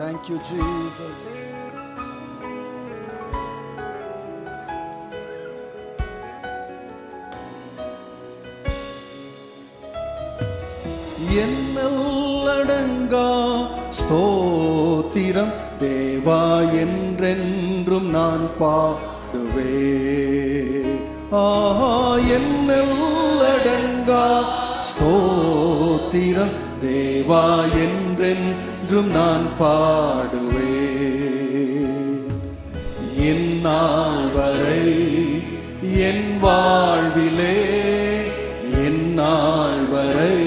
Thank you, Jesus. என்னல்லடங்கா ஸ்தோத்திரம் தேவா என்றென்றும் நான் பாடுவே. ஆஹா, என்னல்லடங்கா ஸ்தோத்திரம் தேவா என்றென்றும் நான் பாடுவே. எந்நாள் வரை என் வாழ்விலே, எந்நாள் வரை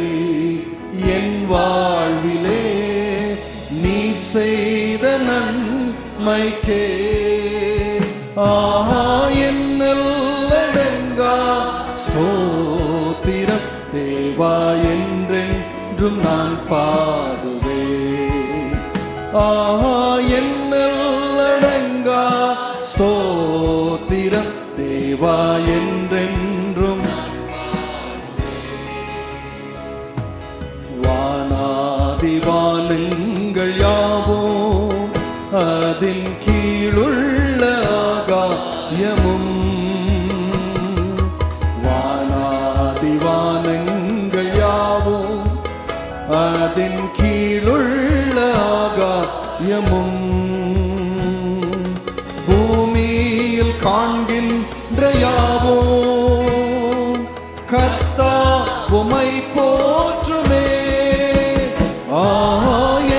என் வாழ்விலே நீ செய்த நன்மைக்கே. ஆஹா, என்னல்லடங்கா ஸ்தோத்திரம் தேவா என்றென்றும் நான் பாடுவே. ஆஹா, என்னல்லடங்கா ஸ்தோத்திரம் தேவா என்றென்றும். வானாதிவானங்கள் யாவும் அதின் கீழுள்ள ஆகாயமும், வானாதிவானங்கள் யாவும் அதின் கீழுள்ள ஆகாயமும், பூமியில் காண்கின்ற யாவும் கர்த்தர் உம்மை போற்றுமே.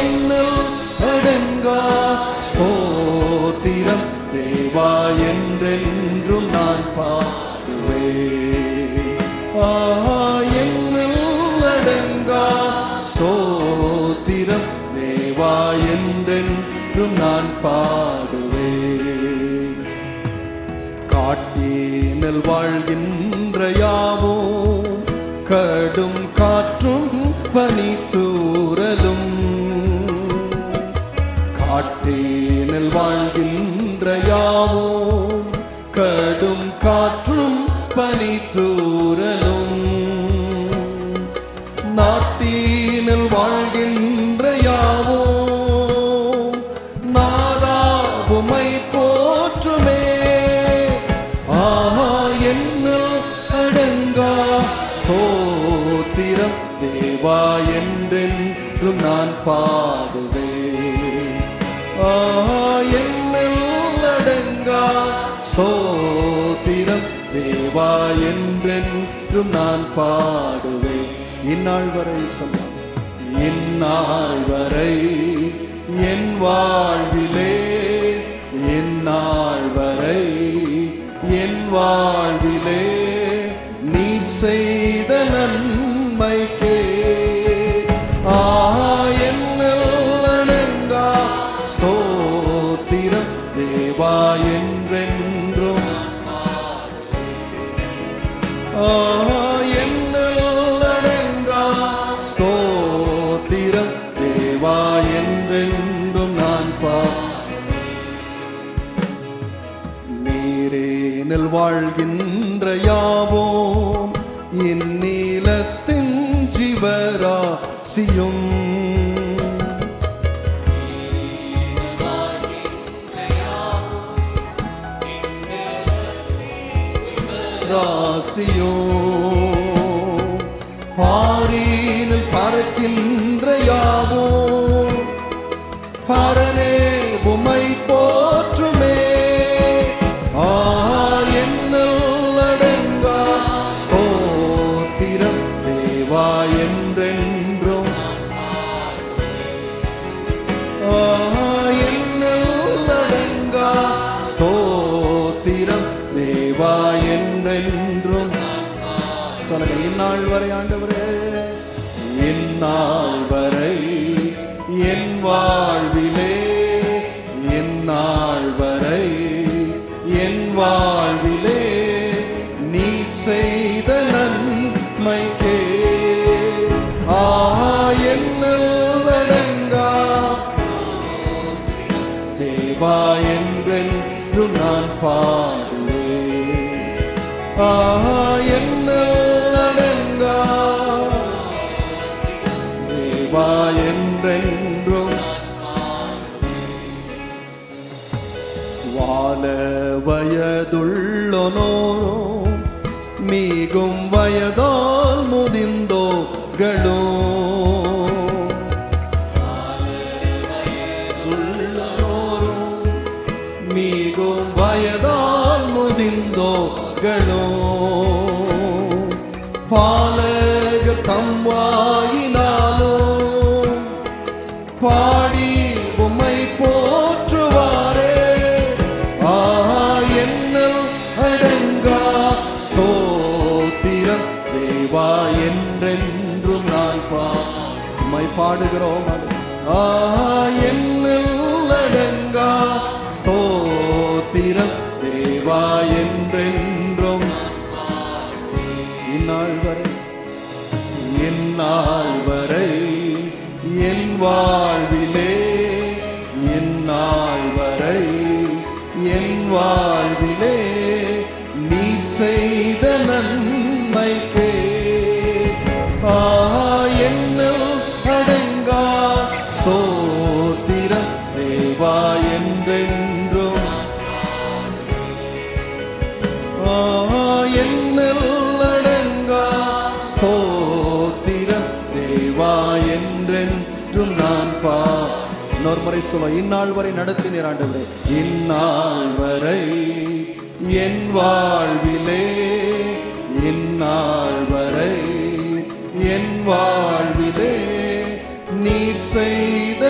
என்னல்லடங்கா ஸ்தோத்திரம் தேவா என்றென்றும் நான் பாடுவே. என்னல்லடங்கா ஸ்தோத்திரம் தேவா என்றென்றும் நான் பாடுவே. காட்டினில் வாழ்கின்ற யாவும் கடும் காற்றும் பனிச்சூறலும், காட்டினில் வாழ்கின்ற யாவும் கடும் காற்றும் பனிச்சூறலும், நாட்டினில் வாழ்கின்ற யாவும் நாதா உம்மை போற்றுமே. ஆஹா, என்னல்லடங்கா ஸ்தோத்திரம் தேவா என்றென்றும் நான் பாடுவே. ஆஹா, என்னல்லடங்கா ஸ்தோத்திரம் தேவா என்றென்றும் நான் பாடுவே. இந்நாள் வரை சொல்ல, இந்நாள் வரை என் வாழ்விலே, இந்நாள் வரை என் வாழ்விலே நீ செய்த நன்மைக்கே. ஆஹா, என்னல்லடங்கா ஸ்தோத்திரம் தேவா என்றென்றும். ஆஹா, என்னல்லடங்கா ஸ்தோத்திரம் தேவா என்றென்றும் நான் நீரேனில் வாழ்கின்ற யாவோம் என் நீலத்தின் ஜீவராசியும், பாரினில் பறக்கின்ற யாவும் பரனே உம்மை போற்றுமே. என்னல்லடங்கா ஸ்தோத்திரம் தேவா என்றென்றும். என்னல்லடங்கா ஸ்தோத்திரம் தேவா என்றென்றும். சொல்லுங்க, இந்நாள் வரை ஆண்டவரே, இந்நாள் வரை என் வாழ்விலே, இந்நாள் வரை என் வாழ்விலே நீ செய்த நன்மைக்கே. ஆஹா, என்னல்லடங்கா தேவா என்றென்றும் நான் பாடுவே. ஆஹா, என்னல்லடங்கா தேவா என்றென்றும். பால வயதுள்ளனோரோ மிகும் வயதால் முதிர்ந்தோர்களோ மிகும் வயதால் முதிர்ந்தோர்களோ பாலக தம்வாயினாலோ பாடி உம்மை போற்றுவாரே என்னல் அடங்கா ஸ்தோத்திரம் தேவா என்றென்றும் நான் உம்மை பாடுகிறோம் என்னல் அடங்கா ஸ்தோத்திரம் தேவா என்றென்றும் இந்நாள் வரை என் வாழ்விலே இந்நாள் வரை என் வாழ்விலே நீ செய்த நன்மைக்கே என்னல் அடங்கா ஸ்தோத்திரம் தேவா என்றென்றும் என்னல் அடங்கா ஸ்தோத்திரம் தேவா என்றென்றும் நான் இன்னொரு முறை சொல்ல இந்நாள் வரை நடத்தினீர் ஆண்டவரே இந்நாள் வரை என் வாழ்விலே இந்நாள் வரை என் வாழ்விலே நீர் செய்த